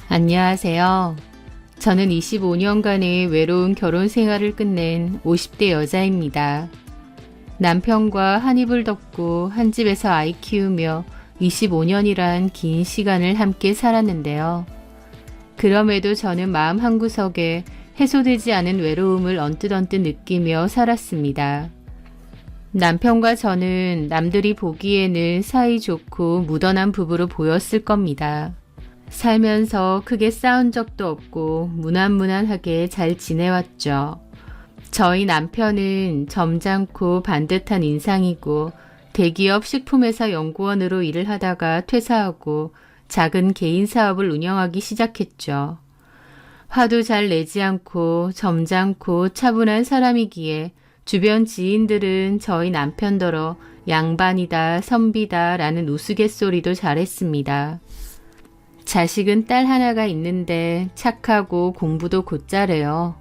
안녕하세요. 저는 25년간의 외로운 결혼 생활을 끝낸 50대 여자입니다. 남편과 한 이불 덮고 한 집에서 아이 키우며 25년이란 긴 시간을 함께 살았는데요. 그럼에도 저는 마음 한구석에 해소되지 않은 외로움을 언뜻 느끼며 살았습니다. 남편과 저는 남들이 보기에는 사이좋고 무던한 부부로 보였을 겁니다. 살면서 크게 싸운 적도 없고 무난무난하게 잘 지내왔죠. 저희 남편은 점잖고 반듯한 인상이고 대기업 식품회사 연구원으로 일을 하다가 퇴사하고 작은 개인 사업을 운영하기 시작했죠. 화도 잘 내지 않고 점잖고 차분한 사람이기에 주변 지인들은 저희 남편더러 양반이다, 선비다 라는 우스갯소리도 잘했습니다. 자식은 딸 하나가 있는데 착하고 공부도 곧잘해요.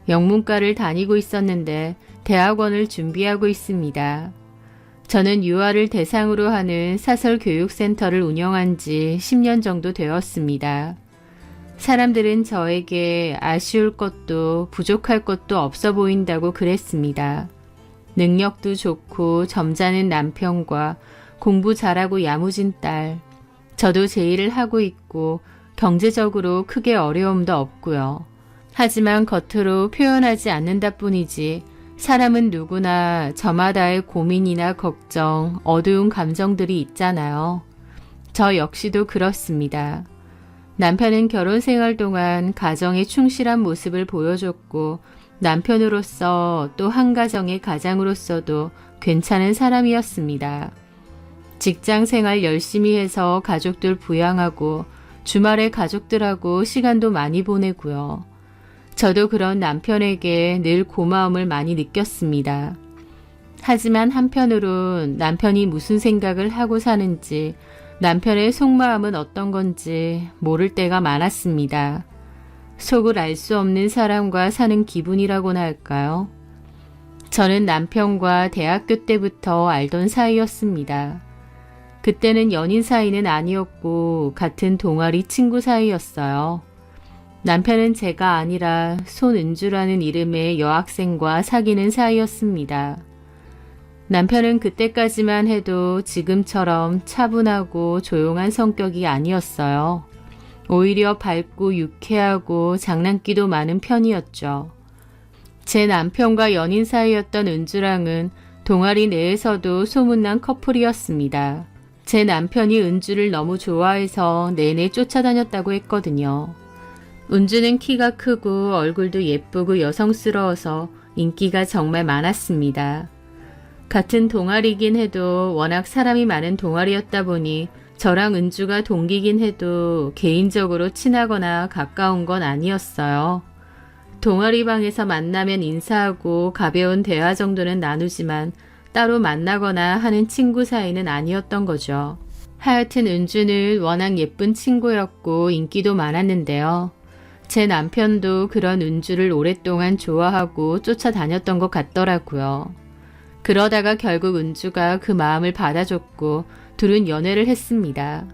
영문과를 다니고 있었는데 대학원을 준비하고 있습니다. 저는 유아를 대상으로 하는 사설교육센터를 운영한 지 10년 정도 되었습니다. 사람들은 저에게 아쉬울 것도 부족할 것도 없어 보인다고 그랬습니다. 능력도 좋고 점잖은 남편과 공부 잘하고 야무진 딸, 저도 제 일을 하고 있고 경제적으로 크게 어려움도 없고요. 하지만 겉으로 표현하지 않는다 뿐이지 사람은 누구나 저마다의 고민이나 걱정, 어두운 감정들이 있잖아요. 저 역시도 그렇습니다. 남편은 결혼 생활 동안 가정에 충실한 모습을 보여줬고 남편으로서 또 한 가정의 가장으로서도 괜찮은 사람이었습니다. 직장 생활 열심히 해서 가족들 부양하고 주말에 가족들하고 시간도 많이 보내고요. 저도 그런 남편에게 늘 고마움을 많이 느꼈습니다. 하지만 한편으론 남편이 무슨 생각을 하고 사는지, 남편의 속마음은 어떤 건지 모를 때가 많았습니다. 속을 알 수 없는 사람과 사는 기분이라고나 할까요? 저는 남편과 대학교 때부터 알던 사이였습니다. 그때는 연인 사이는 아니었고 같은 동아리 친구 사이였어요. 남편은 제가 아니라 손은주라는 이름의 여학생과 사귀는 사이였습니다. 남편은 그때까지만 해도 지금처럼 차분하고 조용한 성격이 아니었어요. 오히려 밝고 유쾌하고 장난기도 많은 편이었죠. 제 남편과 연인 사이였던 은주랑은 동아리 내에서도 소문난 커플이었습니다. 제 남편이 은주를 너무 좋아해서 내내 쫓아다녔다고 했거든요. 은주는 키가 크고 얼굴도 예쁘고 여성스러워서 인기가 정말 많았습니다. 같은 동아리긴 해도 워낙 사람이 많은 동아리였다 보니 저랑 은주가 동기긴 해도 개인적으로 친하거나 가까운 건 아니었어요. 동아리방에서 만나면 인사하고 가벼운 대화 정도는 나누지만 따로 만나거나 하는 친구 사이는 아니었던 거죠. 하여튼 은주는 워낙 예쁜 친구였고 인기도 많았는데요. 제 남편도 그런 은주를 오랫동안 좋아하고 쫓아다녔던 것 같더라고요. 그러다가 결국 은주가 그 마음을 받아줬고 둘은 연애를 했습니다.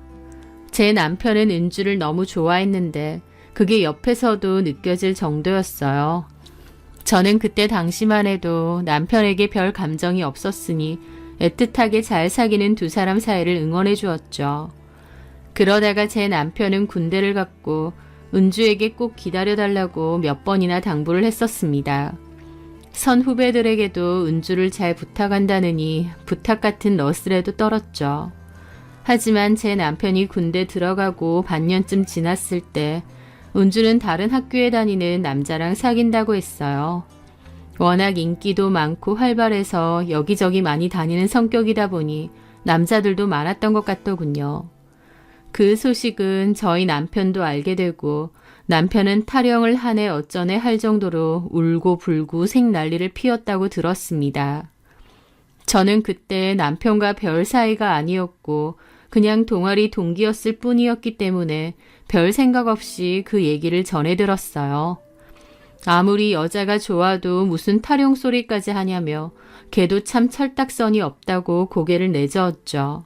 제 남편은 은주를 너무 좋아했는데 그게 옆에서도 느껴질 정도였어요. 저는 그때 당시만 해도 남편에게 별 감정이 없었으니 애틋하게 잘 사귀는 두 사람 사이를 응원해 주었죠. 그러다가 제 남편은 군대를 갔고 은주에게 꼭 기다려달라고 몇 번이나 당부를 했었습니다. 선 후배들에게도 은주를 잘 부탁한다느니 부탁 같은 너스레도 떨었죠. 하지만 제 남편이 군대 들어가고 반년쯤 지났을 때 은주는 다른 학교에 다니는 남자랑 사귄다고 했어요. 워낙 인기도 많고 활발해서 여기저기 많이 다니는 성격이다 보니 남자들도 많았던 것 같더군요. 그 소식은 저희 남편도 알게 되고 남편은 타령을 하네 어쩌네 할 정도로 울고 불고 생난리를 피웠다고 들었습니다. 저는 그때 남편과 별 사이가 아니었고 그냥 동아리 동기였을 뿐이었기 때문에 별 생각 없이 그 얘기를 전해 들었어요. 아무리 여자가 좋아도 무슨 타령 소리까지 하냐며 걔도 참 철딱선이 없다고 고개를 내저었죠.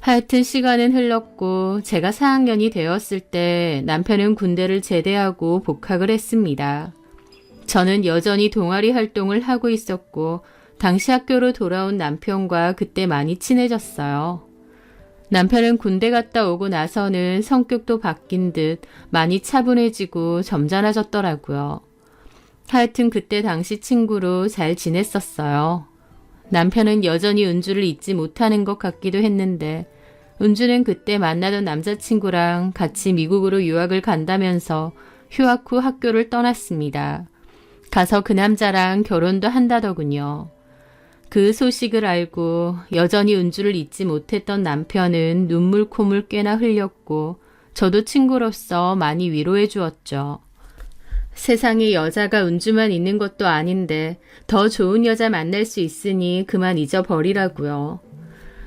하여튼 시간은 흘렀고 제가 4학년이 되었을 때 남편은 군대를 제대하고 복학을 했습니다. 저는 여전히 동아리 활동을 하고 있었고 당시 학교로 돌아온 남편과 그때 많이 친해졌어요. 남편은 군대 갔다 오고 나서는 성격도 바뀐 듯 많이 차분해지고 점잖아졌더라고요. 하여튼 그때 당시 친구로 잘 지냈었어요. 남편은 여전히 은주를 잊지 못하는 것 같기도 했는데 은주는 그때 만나던 남자친구랑 같이 미국으로 유학을 간다면서 휴학 후 학교를 떠났습니다. 가서 그 남자랑 결혼도 한다더군요. 그 소식을 알고 여전히 은주를 잊지 못했던 남편은 눈물 콧물 꽤나 흘렸고 저도 친구로서 많이 위로해 주었죠. 세상에 여자가 은주만 있는 것도 아닌데 더 좋은 여자 만날 수 있으니 그만 잊어버리라고요.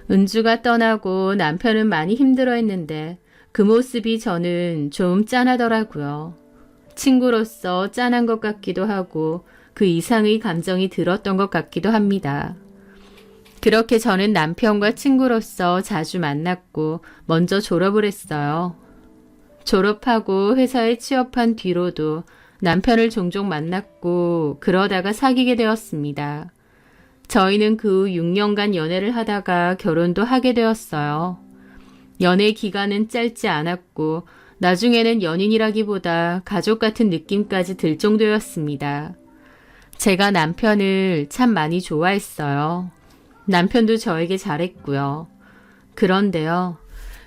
은주가 떠나고 남편은 많이 힘들어했는데 그 모습이 저는 좀 짠하더라고요. 친구로서 짠한 것 같기도 하고 그 이상의 감정이 들었던 것 같기도 합니다. 그렇게 저는 남편과 친구로서 자주 만났고 먼저 졸업을 했어요. 졸업하고 회사에 취업한 뒤로도 남편을 종종 만났고 그러다가 사귀게 되었습니다. 저희는 그 후 6년간 연애를 하다가 결혼도 하게 되었어요. 연애 기간은 짧지 않았고 나중에는 연인이라기보다 가족 같은 느낌까지 들 정도였습니다. 제가 남편을 참 많이 좋아했어요. 남편도 저에게 잘했고요. 그런데요,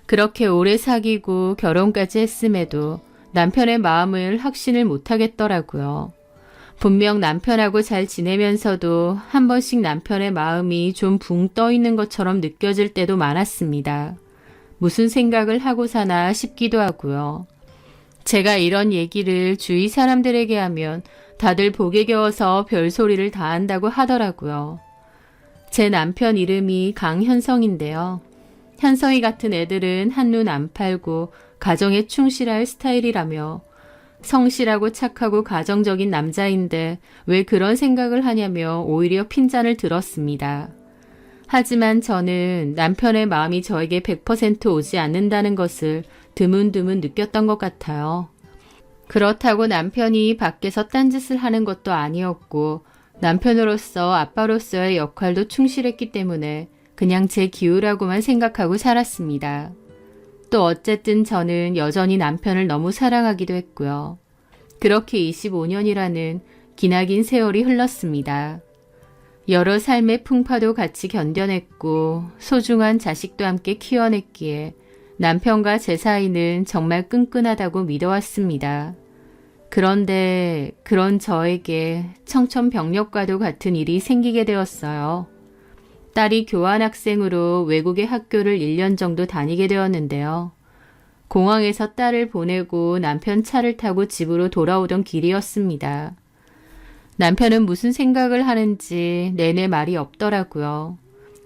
그렇게 오래 사귀고 결혼까지 했음에도 남편의 마음을 확신을 못하겠더라고요. 분명 남편하고 잘 지내면서도 한 번씩 남편의 마음이 좀 붕 떠 있는 것처럼 느껴질 때도 많았습니다. 무슨 생각을 하고 사나 싶기도 하고요. 제가 이런 얘기를 주위 사람들에게 하면 다들 복에 겨워서 별소리를 다 한다고 하더라고요. 제 남편 이름이 강현성인데요. 현성이 같은 애들은 한눈 안 팔고 가정에 충실할 스타일이라며 성실하고 착하고 가정적인 남자인데 왜 그런 생각을 하냐며 오히려 핀잔을 들었습니다. 하지만 저는 남편의 마음이 저에게 100% 오지 않는다는 것을 드문드문 느꼈던 것 같아요. 그렇다고 남편이 밖에서 딴짓을 하는 것도 아니었고 남편으로서 아빠로서의 역할도 충실했기 때문에 그냥 제 기우라고만 생각하고 살았습니다. 또 어쨌든 저는 여전히 남편을 너무 사랑하기도 했고요. 그렇게 25년이라는 기나긴 세월이 흘렀습니다. 여러 삶의 풍파도 같이 견뎌냈고 소중한 자식도 함께 키워냈기에 남편과 제 사이는 정말 끈끈하다고 믿어왔습니다. 그런데 그런 저에게 청천벽력과도 같은 일이 생기게 되었어요. 딸이 교환학생으로 외국의 학교를 1년 정도 다니게 되었는데요. 공항에서 딸을 보내고 남편 차를 타고 집으로 돌아오던 길이었습니다. 남편은 무슨 생각을 하는지 내내 말이 없더라고요.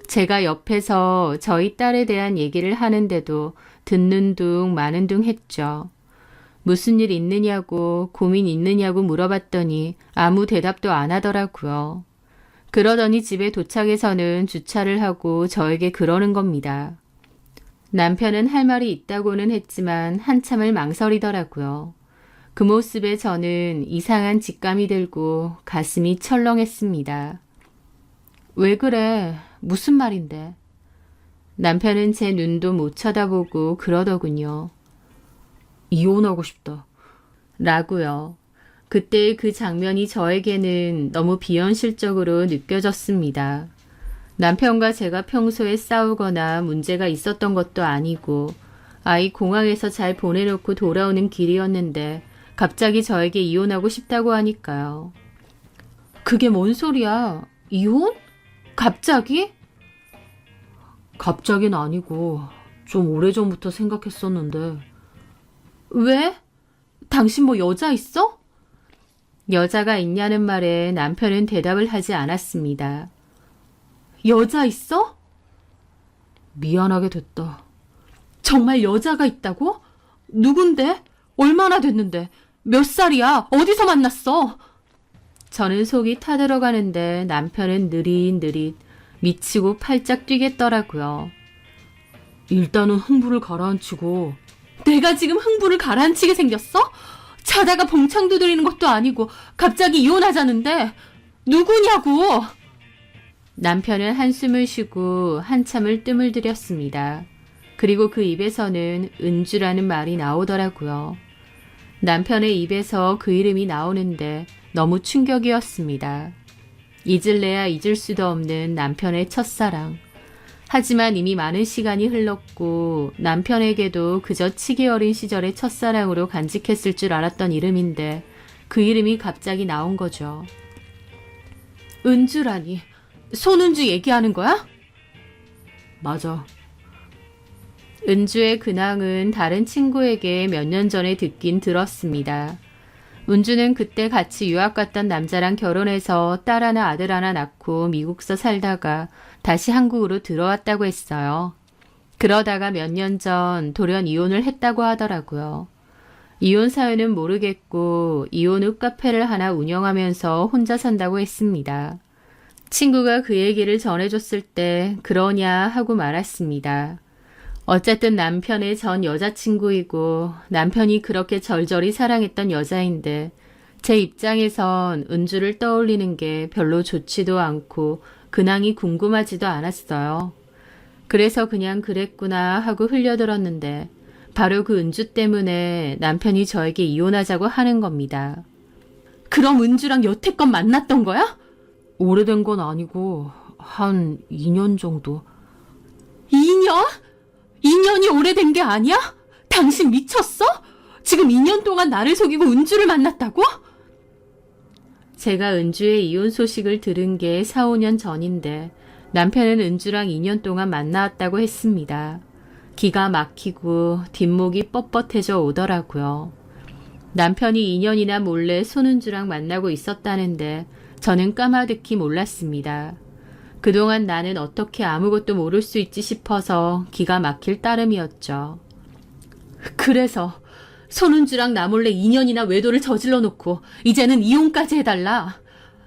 제가 옆에서 저희 딸에 대한 얘기를 하는데도 듣는 둥 마는 둥 했죠. 무슨 일 있느냐고 고민 있느냐고 물어봤더니 아무 대답도 안 하더라고요. 그러더니 집에 도착해서는 주차를 하고 저에게 그러는 겁니다. 남편은 할 말이 있다고는 했지만 한참을 망설이더라고요. 그 모습에 저는 이상한 직감이 들고 가슴이 철렁했습니다. 왜 그래? 무슨 말인데? 남편은 제 눈도 못 쳐다보고 그러더군요. 이혼하고 싶다. 라고요. 그때의 그 장면이 저에게는 너무 비현실적으로 느껴졌습니다. 남편과 제가 평소에 싸우거나 문제가 있었던 것도 아니고 아이 공항에서 잘 보내놓고 돌아오는 길이었는데 갑자기 저에게 이혼하고 싶다고 하니까요. 그게 뭔 소리야? 이혼? 갑자기? 갑자기는 아니고 좀 오래전부터 생각했었는데. 왜? 당신 뭐 여자 있어? 여자가 있냐는 말에 남편은 대답을 하지 않았습니다. 여자 있어? 미안하게 됐다. 정말 여자가 있다고? 누군데? 얼마나 됐는데? 몇 살이야? 어디서 만났어? 저는 속이 타들어가는데 남편은 느릿느릿 미치고 팔짝 뛰겠더라고요. 일단은 흥부를 가라앉히고. 내가 지금 흥부를 가라앉히게 생겼어? 자다가 봉창 두드리는 것도 아니고 갑자기 이혼하자는데 누구냐고. 남편은 한숨을 쉬고 한참을 뜸을 들였습니다. 그리고 그 입에서는 은주라는 말이 나오더라고요. 남편의 입에서 그 이름이 나오는데 너무 충격이었습니다. 잊을래야 잊을 수도 없는 남편의 첫사랑. 하지만 이미 많은 시간이 흘렀고 남편에게도 그저 치기 어린 시절의 첫사랑으로 간직했을 줄 알았던 이름인데 그 이름이 갑자기 나온 거죠. 은주라니, 손은주 얘기하는 거야? 맞아. 은주의 근황은 다른 친구에게 몇 년 전에 듣긴 들었습니다. 은주는 그때 같이 유학 갔던 남자랑 결혼해서 딸 하나 아들 하나 낳고 미국서 살다가 다시 한국으로 들어왔다고 했어요. 그러다가 몇 년 전 돌연 이혼을 했다고 하더라고요. 이혼 사유는 모르겠고 이혼 후 카페를 하나 운영하면서 혼자 산다고 했습니다. 친구가 그 얘기를 전해줬을 때 그러냐 하고 말았습니다. 어쨌든 남편의 전 여자친구이고 남편이 그렇게 절절히 사랑했던 여자인데 제 입장에선 은주를 떠올리는 게 별로 좋지도 않고 근황이 궁금하지도 않았어요. 그래서 그냥 그랬구나 하고 흘려들었는데 바로 그 은주 때문에 남편이 저에게 이혼하자고 하는 겁니다. 그럼 은주랑 여태껏 만났던 거야? 오래된 건 아니고 한 2년 정도. 2년? 2년이 오래된 게 아니야? 당신 미쳤어? 지금 2년 동안 나를 속이고 은주를 만났다고? 제가 은주의 이혼 소식을 들은 게 4, 5년 전인데 남편은 은주랑 2년 동안 만나왔다고 했습니다. 기가 막히고 뒷목이 뻣뻣해져 오더라고요. 남편이 2년이나 몰래 손은주랑 만나고 있었다는데 저는 까마득히 몰랐습니다. 그동안 나는 어떻게 아무것도 모를 수 있지 싶어서 기가 막힐 따름이었죠. 그래서 손은주랑 나 몰래 2년이나 외도를 저질러 놓고 이제는 이혼까지 해달라.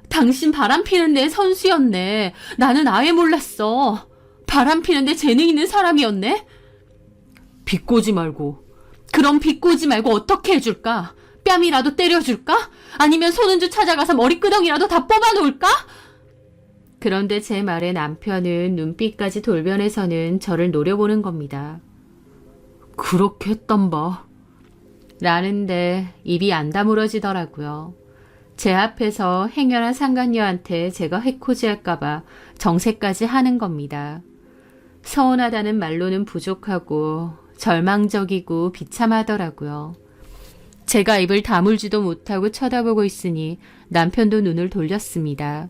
당신 바람피는 데 선수였네. 나는 아예 몰랐어. 바람피는데 재능 있는 사람이었네. 비꼬지 말고. 그럼 비꼬지 말고 어떻게 해줄까? 뺨이라도 때려줄까? 아니면 손은주 찾아가서 머리끄덩이라도 다 뽑아놓을까? 그런데 제 말에 남편은 눈빛까지 돌변해서는 저를 노려보는 겁니다. 그렇게 했단 바. 라는데 입이 안 다물어지더라고요. 제 앞에서 행여나 상간녀한테 제가 해코지할까봐 정색까지 하는 겁니다. 서운하다는 말로는 부족하고 절망적이고 비참하더라고요. 제가 입을 다물지도 못하고 쳐다보고 있으니 남편도 눈을 돌렸습니다.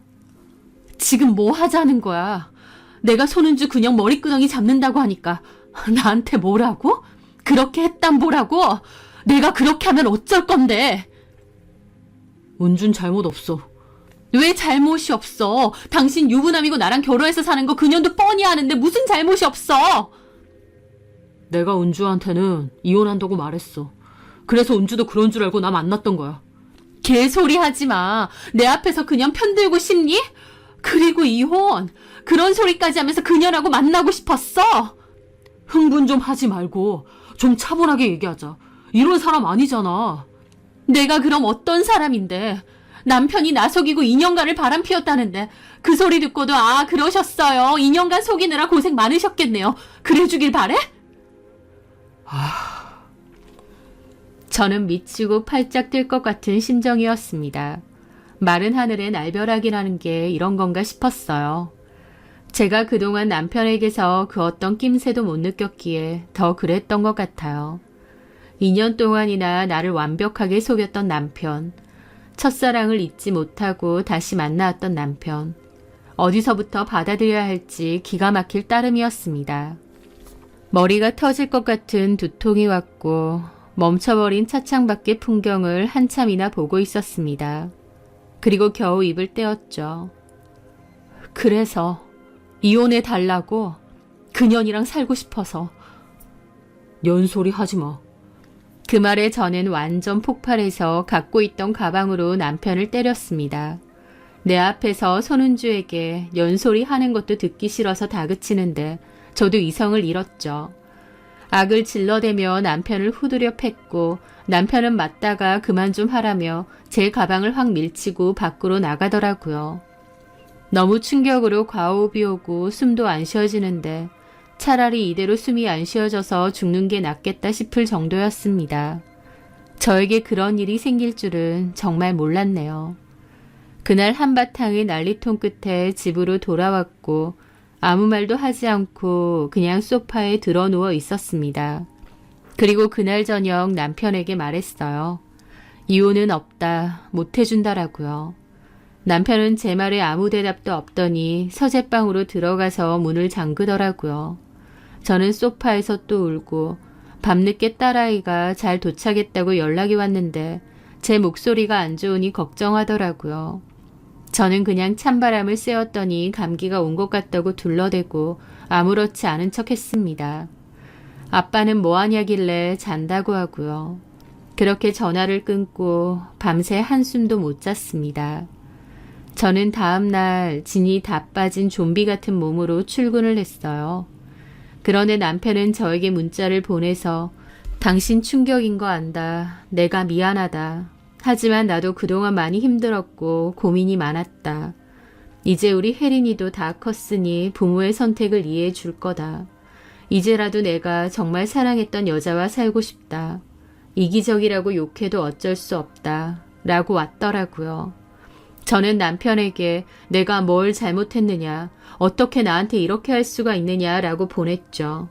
지금 뭐 하자는 거야? 내가 손은주 그냥 머리끄덩이 잡는다고 하니까 나한테 뭐라고? 그렇게 했단 뭐라고? 내가 그렇게 하면 어쩔 건데? 은준 잘못 없어. 왜 잘못이 없어? 당신 유부남이고 나랑 결혼해서 사는 거 그년도 뻔히 아는데 무슨 잘못이 없어? 내가 은주한테는 이혼한다고 말했어. 그래서 은주도 그런 줄 알고 나 만났던 거야. 개소리 하지 마. 내 앞에서 그냥 편들고 싶니? 그리고 이혼. 그런 소리까지 하면서 그년하고 만나고 싶었어? 흥분 좀 하지 말고 좀 차분하게 얘기하자. 이런 사람 아니잖아. 내가 그럼 어떤 사람인데? 남편이 나 속이고 2년간을 바람피웠다는데 그 소리 듣고도 아 그러셨어요. 2년간 속이느라 고생 많으셨겠네요. 그래주길 바래? 저는 미치고 팔짝 뛸 것 같은 심정이었습니다. 마른 하늘에 날벼락이라는 게 이런 건가 싶었어요. 제가 그동안 남편에게서 그 어떤 낌새도 못 느꼈기에 더 그랬던 것 같아요. 2년 동안이나 나를 완벽하게 속였던 남편, 첫사랑을 잊지 못하고 다시 만나왔던 남편, 어디서부터 받아들여야 할지 기가 막힐 따름이었습니다. 머리가 터질 것 같은 두통이 왔고 멈춰버린 차창 밖의 풍경을 한참이나 보고 있었습니다. 그리고 겨우 입을 떼었죠. 그래서 이혼해 달라고? 그년이랑 살고 싶어서. 연소리 하지 마. 그 말에 저는 완전 폭발해서 갖고 있던 가방으로 남편을 때렸습니다. 내 앞에서 손은주에게 연소리 하는 것도 듣기 싫어서 다그치는데 저도 이성을 잃었죠. 악을 질러대며 남편을 후드려 팼고 남편은 맞다가 그만 좀 하라며 제 가방을 확 밀치고 밖으로 나가더라고요. 너무 충격으로 과호흡이 오고 숨도 안 쉬어지는데 차라리 이대로 숨이 안 쉬어져서 죽는 게 낫겠다 싶을 정도였습니다. 저에게 그런 일이 생길 줄은 정말 몰랐네요. 그날 한바탕의 난리통 끝에 집으로 돌아왔고 아무 말도 하지 않고 그냥 소파에 드러누워 있었습니다. 그리고 그날 저녁 남편에게 말했어요. 이혼은 없다, 못 해준다라고요. 남편은 제 말에 아무 대답도 없더니 서재방으로 들어가서 문을 잠그더라고요. 저는 소파에서 또 울고 밤늦게 딸아이가 잘 도착했다고 연락이 왔는데 제 목소리가 안 좋으니 걱정하더라고요. 저는 그냥 찬바람을 쐬었더니 감기가 온 것 같다고 둘러대고 아무렇지 않은 척 했습니다. 아빠는 뭐하냐길래 잔다고 하고요. 그렇게 전화를 끊고 밤새 한숨도 못 잤습니다. 저는 다음날 진이 다 빠진 좀비 같은 몸으로 출근을 했어요. 그런데 남편은 저에게 문자를 보내서 당신 충격인 거 안다. 내가 미안하다. 하지만 나도 그동안 많이 힘들었고 고민이 많았다. 이제 우리 혜린이도 다 컸으니 부모의 선택을 이해해 줄 거다. 이제라도 내가 정말 사랑했던 여자와 살고 싶다. 이기적이라고 욕해도 어쩔 수 없다. 라고 왔더라고요. 저는 남편에게 내가 뭘 잘못했느냐, 어떻게 나한테 이렇게 할 수가 있느냐라고 보냈죠.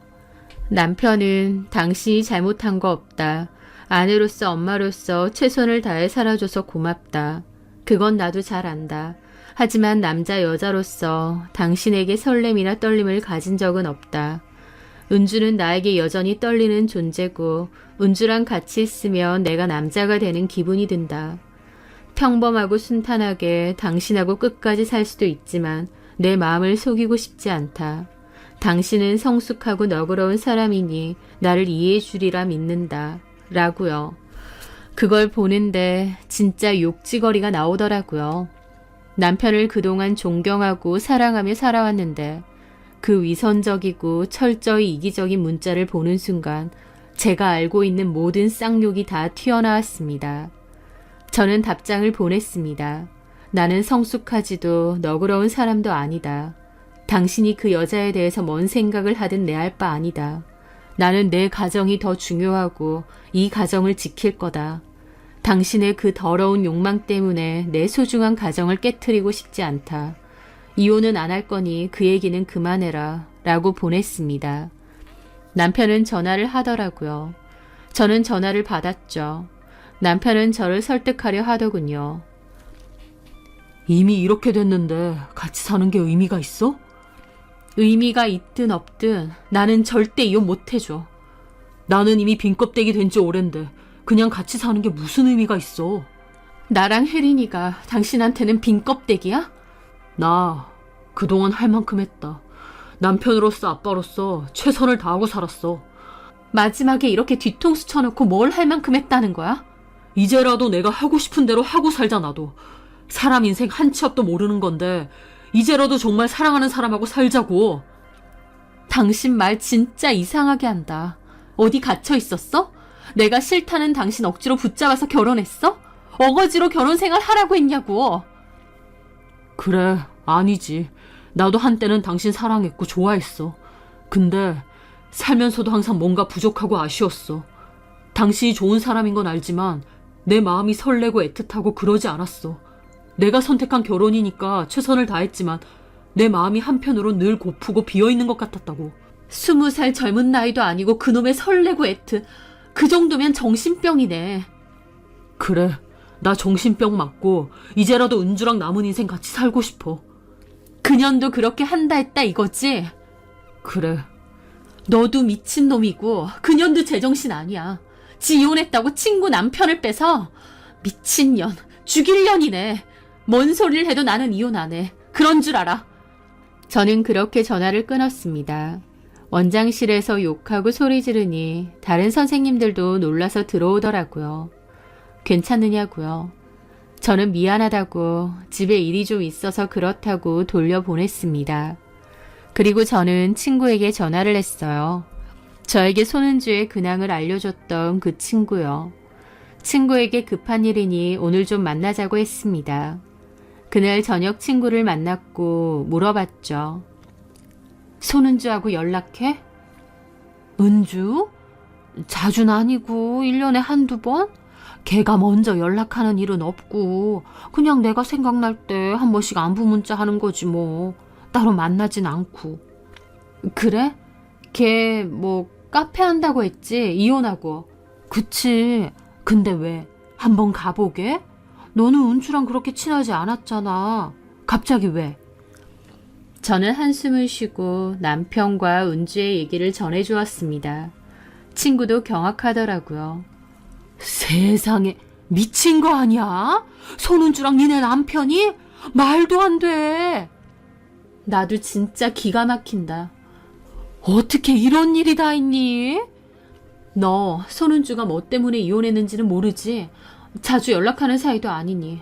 남편은 당신이 잘못한 거 없다. 아내로서 엄마로서 최선을 다해 살아줘서 고맙다. 그건 나도 잘 안다. 하지만 남자 여자로서 당신에게 설렘이나 떨림을 가진 적은 없다. 은주는 나에게 여전히 떨리는 존재고 은주랑 같이 있으면 내가 남자가 되는 기분이 든다. 평범하고 순탄하게 당신하고 끝까지 살 수도 있지만 내 마음을 속이고 싶지 않다. 당신은 성숙하고 너그러운 사람이니 나를 이해해 주리라 믿는다. 라고요. 그걸 보는데 진짜 욕지거리가 나오더라고요. 남편을 그동안 존경하고 사랑하며 살아왔는데 그 위선적이고 철저히 이기적인 문자를 보는 순간 제가 알고 있는 모든 쌍욕이 다 튀어나왔습니다. 저는 답장을 보냈습니다. 나는 성숙하지도 너그러운 사람도 아니다. 당신이 그 여자에 대해서 뭔 생각을 하든 내 알 바 아니다. 나는 내 가정이 더 중요하고 이 가정을 지킬 거다. 당신의 그 더러운 욕망 때문에 내 소중한 가정을 깨트리고 싶지 않다. 이혼은 안 할 거니 그 얘기는 그만해라. 라고 보냈습니다. 남편은 전화를 하더라고요. 저는 전화를 받았죠. 남편은 저를 설득하려 하더군요. 이미 이렇게 됐는데 같이 사는 게 의미가 있어? 의미가 있든 없든 나는 절대 이혼 못 해줘. 나는 이미 빈껍데기 된 지 오랜데 그냥 같이 사는 게 무슨 의미가 있어? 나랑 혜린이가 당신한테는 빈껍데기야? 나 그동안 할 만큼 했다. 남편으로서 아빠로서 최선을 다하고 살았어. 마지막에 이렇게 뒤통수 쳐놓고 뭘 할 만큼 했다는 거야? 이제라도 내가 하고 싶은 대로 하고 살자 나도. 사람 인생 한 치 앞도 모르는 건데 이제라도 정말 사랑하는 사람하고 살자고. 당신 말 진짜 이상하게 한다. 어디 갇혀 있었어? 내가 싫다는 당신 억지로 붙잡아서 결혼했어? 어거지로 결혼 생활 하라고 했냐고. 그래, 아니지. 나도 한때는 당신 사랑했고 좋아했어. 근데 살면서도 항상 뭔가 부족하고 아쉬웠어. 당신이 좋은 사람인 건 알지만 내 마음이 설레고 애틋하고 그러지 않았어. 내가 선택한 결혼이니까 최선을 다했지만 내 마음이 한편으론 늘 고프고 비어있는 것 같았다고. 20살 젊은 나이도 아니고 그놈의 설레고 애트. 그 정도면 정신병이네. 그래, 나 정신병 맞고 이제라도 은주랑 남은 인생 같이 살고 싶어. 그년도 그렇게 한다 했다 이거지? 그래. 너도 미친놈이고 그년도 제정신 아니야. 지 이혼했다고 친구 남편을 빼서. 미친년, 죽일 년이네. 뭔 소리를 해도 나는 이혼 안 해. 그런 줄 알아. 저는 그렇게 전화를 끊었습니다. 원장실에서 욕하고 소리 지르니 다른 선생님들도 놀라서 들어오더라고요. 괜찮느냐고요. 저는 미안하다고 집에 일이 좀 있어서 그렇다고 돌려보냈습니다. 그리고 저는 친구에게 전화를 했어요. 저에게 손은주의 근황을 알려줬던 그 친구요. 친구에게 급한 일이니 오늘 좀 만나자고 했습니다. 그날 저녁 친구를 만났고 물어봤죠. 손은주하고 연락해? 은주? 자주는 아니고 1년에 한두 번? 걔가 먼저 연락하는 일은 없고 그냥 내가 생각날 때 한 번씩 안부 문자 하는 거지 뭐. 따로 만나진 않고. 그래? 걔 뭐 카페 한다고 했지? 이혼하고. 그치. 근데 왜? 한번 가보게? 너는 은주랑 그렇게 친하지 않았잖아. 갑자기 왜? 저는 한숨을 쉬고 남편과 은주의 얘기를 전해주었습니다. 친구도 경악하더라고요. 세상에, 미친 거 아니야? 손은주랑 니네 남편이? 말도 안 돼. 나도 진짜 기가 막힌다. 어떻게 이런 일이 다 있니? 너 손은주가 뭐 때문에 이혼했는지는 모르지? 자주 연락하는 사이도 아니니.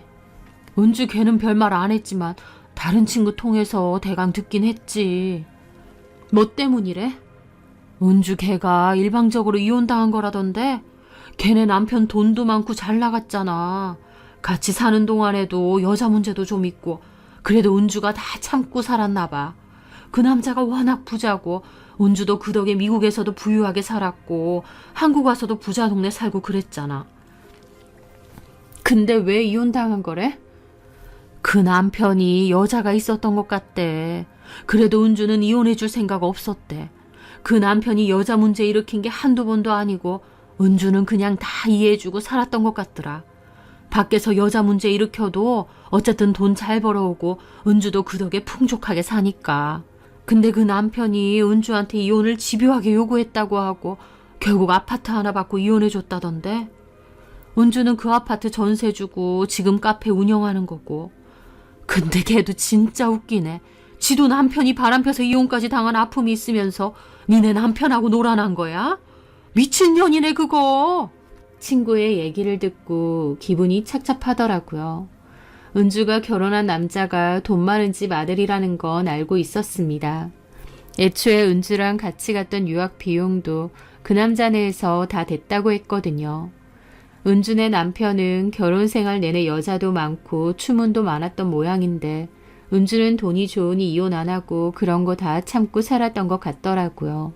은주 걔는 별말 안 했지만 다른 친구 통해서 대강 듣긴 했지. 뭐 때문이래? 은주 걔가 일방적으로 이혼당한 거라던데. 걔네 남편 돈도 많고 잘 나갔잖아. 같이 사는 동안에도 여자 문제도 좀 있고 그래도 은주가 다 참고 살았나 봐. 그 남자가 워낙 부자고 은주도 그 덕에 미국에서도 부유하게 살았고 한국 와서도 부자 동네 살고 그랬잖아. 근데 왜 이혼당한 거래? 그 남편이 여자가 있었던 것 같대. 그래도 은주는 이혼해줄 생각 없었대. 그 남편이 여자 문제 일으킨 게 한두 번도 아니고 은주는 그냥 다 이해해주고 살았던 것 같더라. 밖에서 여자 문제 일으켜도 어쨌든 돈 잘 벌어오고 은주도 그 덕에 풍족하게 사니까. 근데 그 남편이 은주한테 이혼을 집요하게 요구했다고 하고 결국 아파트 하나 받고 이혼해줬다던데. 은주는 그 아파트 전세 주고 지금 카페 운영하는 거고. 근데 걔도 진짜 웃기네. 지도 남편이 바람펴서 이혼까지 당한 아픔이 있으면서 니네 남편하고 놀아난 거야? 미친년이네 그거. 친구의 얘기를 듣고 기분이 착잡하더라고요. 은주가 결혼한 남자가 돈 많은 집 아들이라는 건 알고 있었습니다. 애초에 은주랑 같이 갔던 유학 비용도 그 남자 내에서 다 됐다고 했거든요. 은주네 남편은 결혼 생활 내내 여자도 많고 추문도 많았던 모양인데 은주는 돈이 좋으니 이혼 안 하고 그런 거 다 참고 살았던 것 같더라고요.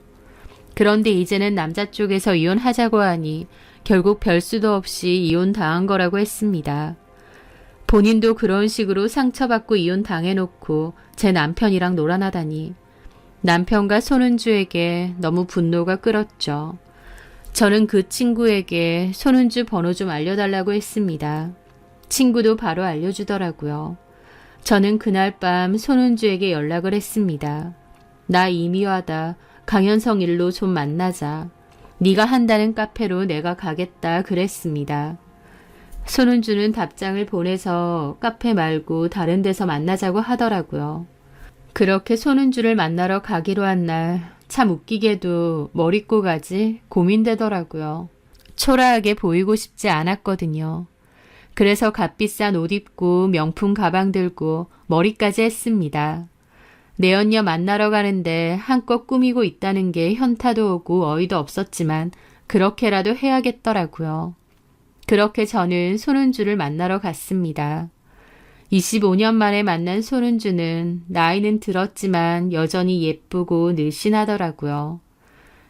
그런데 이제는 남자 쪽에서 이혼하자고 하니 결국 별 수도 없이 이혼 당한 거라고 했습니다. 본인도 그런 식으로 상처받고 이혼 당해놓고 제 남편이랑 놀아나다니 남편과 손은주에게 너무 분노가 끓었죠. 저는 그 친구에게 손은주 번호 좀 알려달라고 했습니다. 친구도 바로 알려주더라고요. 저는 그날 밤 손은주에게 연락을 했습니다. 나 이미화다. 강현성 일로 좀 만나자. 네가 한다는 카페로 내가 가겠다 그랬습니다. 손은주는 답장을 보내서 카페 말고 다른 데서 만나자고 하더라고요. 그렇게 손은주를 만나러 가기로 한 날 참 웃기게도 뭘 입고 가지 고민되더라고요. 초라하게 보이고 싶지 않았거든요. 그래서 값비싼 옷 입고 명품 가방 들고 머리까지 했습니다. 내연녀 만나러 가는데 한껏 꾸미고 있다는 게 현타도 오고 어이도 없었지만 그렇게라도 해야겠더라고요. 그렇게 저는 손은주를 만나러 갔습니다. 25년 만에 만난 손은주는 나이는 들었지만 여전히 예쁘고 늘씬하더라고요.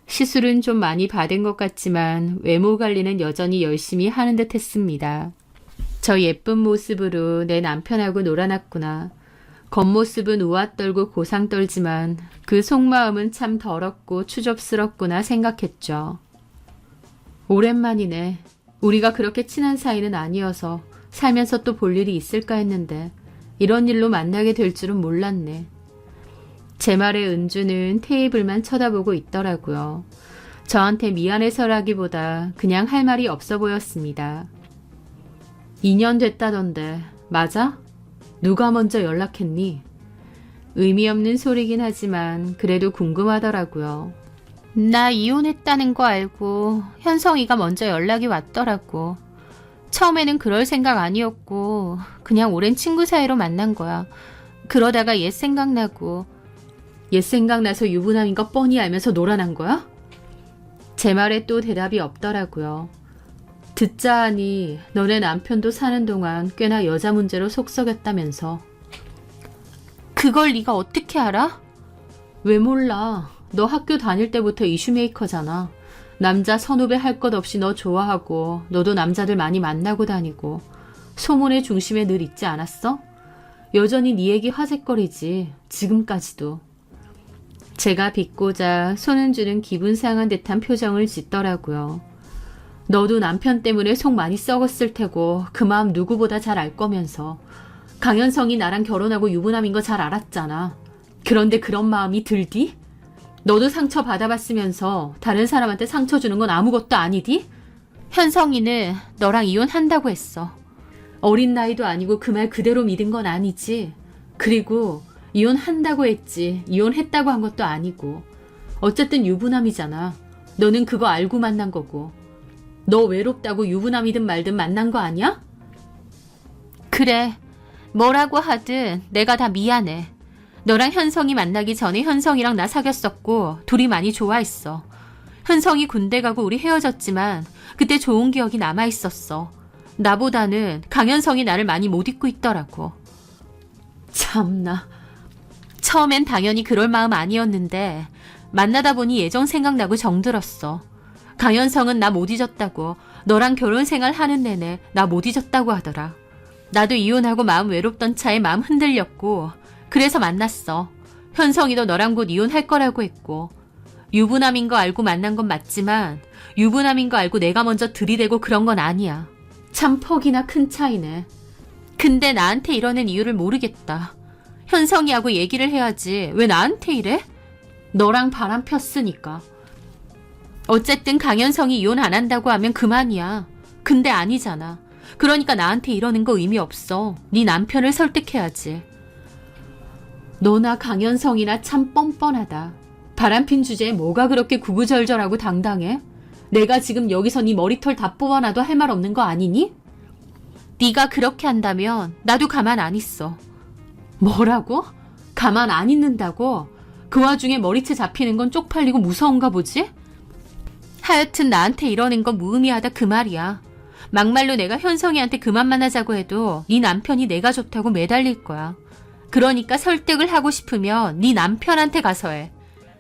시술은 좀 많이 받은 것 같지만 외모 관리는 여전히 열심히 하는 듯 했습니다. 저 예쁜 모습으로 내 남편하고 놀아났구나. 겉모습은 우아 떨고 고상 떨지만 그 속마음은 참 더럽고 추접스럽구나 생각했죠. 오랜만이네. 우리가 그렇게 친한 사이는 아니어서 살면서 또 볼 일이 있을까 했는데 이런 일로 만나게 될 줄은 몰랐네. 제 말에 은주는 테이블만 쳐다보고 있더라고요. 저한테 미안해서라기보다 그냥 할 말이 없어 보였습니다. 2년 됐다던데 맞아? 누가 먼저 연락했니? 의미 없는 소리긴 하지만 그래도 궁금하더라고요. 나 이혼했다는 거 알고 현성이가 먼저 연락이 왔더라고. 처음에는 그럴 생각 아니었고 그냥 오랜 친구 사이로 만난 거야. 그러다가 옛 생각나고. 옛 생각나서 유부남인 거 뻔히 알면서 놀아난 거야? 제 말에 또 대답이 없더라고요. 듣자 하니 너네 남편도 사는 동안 꽤나 여자 문제로 속썩였다면서. 그걸 네가 어떻게 알아? 왜 몰라. 너 학교 다닐 때부터 이슈메이커잖아. 남자 선후배 할 것 없이 너 좋아하고 너도 남자들 많이 만나고 다니고 소문의 중심에 늘 있지 않았어? 여전히 네 얘기 화제거리지. 지금까지도. 제가 비꼬자 손은주는 기분 상한 듯한 표정을 짓더라고요. 너도 남편 때문에 속 많이 썩었을 테고 그 마음 누구보다 잘 알 거면서. 강현성이 나랑 결혼하고 유부남인 거 잘 알았잖아. 그런데 그런 마음이 들디? 너도 상처 받아봤으면서 다른 사람한테 상처 주는 건 아무것도 아니디? 현성이는 너랑 이혼한다고 했어. 어린 나이도 아니고 그 말 그대로 믿은 건 아니지. 그리고 이혼한다고 했지 이혼했다고 한 것도 아니고. 어쨌든 유부남이잖아. 너는 그거 알고 만난 거고. 너 외롭다고 유부남이든 말든 만난 거 아니야? 그래. 뭐라고 하든 내가 다 미안해. 너랑 현성이 만나기 전에 현성이랑 나 사귀었었고 둘이 많이 좋아했어. 현성이 군대 가고 우리 헤어졌지만 그때 좋은 기억이 남아있었어. 나보다는 강현성이 나를 많이 못 잊고 있더라고. 참나. 처음엔 당연히 그럴 마음 아니었는데 만나다 보니 예전 생각나고 정들었어. 강현성은 나 못 잊었다고, 너랑 결혼 생활 하는 내내 나 못 잊었다고 하더라. 나도 이혼하고 마음 외롭던 차에 마음 흔들렸고 그래서 만났어. 현성이도 너랑 곧 이혼할 거라고 했고. 유부남인 거 알고 만난 건 맞지만 유부남인 거 알고 내가 먼저 들이대고 그런 건 아니야. 참 퍽이나 큰 차이네. 근데 나한테 이러는 이유를 모르겠다. 현성이하고 얘기를 해야지 왜 나한테 이래? 너랑 바람 폈으니까. 어쨌든 강현성이 이혼 안 한다고 하면 그만이야. 근데 아니잖아. 그러니까 나한테 이러는 거 의미 없어. 네 남편을 설득해야지. 너나 강현성이나 참 뻔뻔하다. 바람핀 주제에 뭐가 그렇게 구구절절하고 당당해? 내가 지금 여기서 네 머리털 다 뽑아놔도 할 말 없는 거 아니니? 네가 그렇게 한다면 나도 가만 안 있어. 뭐라고? 가만 안 있는다고? 그 와중에 머리채 잡히는 건 쪽팔리고 무서운가 보지? 하여튼 나한테 이러는 건 무의미하다 그 말이야. 막말로 내가 현성이한테 그만 만나자고 해도 네 남편이 내가 좋다고 매달릴 거야. 그러니까 설득을 하고 싶으면 네 남편한테 가서 해.